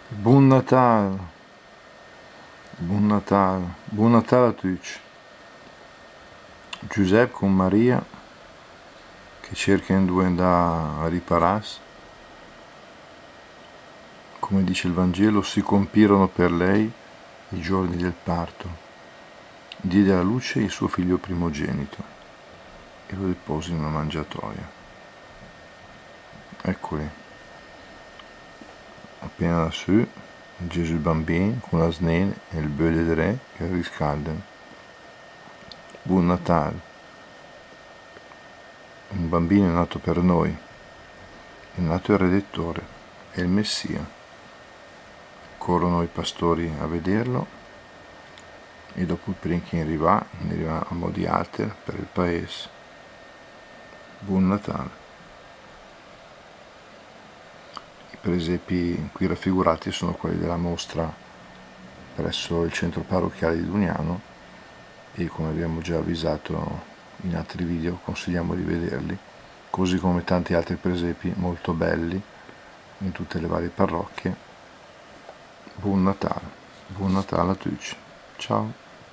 Buon Natale, buon Natale, buon Natale a tutti. Giuseppe con Maria che cercano di andare a ripararsi. Come dice il Vangelo, si compirono per lei i giorni del parto. Diede alla luce il suo figlio primogenito e lo depose in una mangiatoia. Eccoli, appena lassù, Gesù bambino con la snene e il bue del re che riscaldano. Buon Natale. Un bambino è nato per noi, è nato il Redettore, è il Messia. Corrono i pastori a vederlo e dopo il princhi ne arriva a mo' di alter per il paese. Buon Natale. I presepi qui raffigurati sono quelli della mostra presso il centro parrocchiale di Dugnano e, come abbiamo già avvisato in altri video, consigliamo di vederli, così come tanti altri presepi molto belli in tutte le varie parrocchie. Buon Natale a tutti, ciao!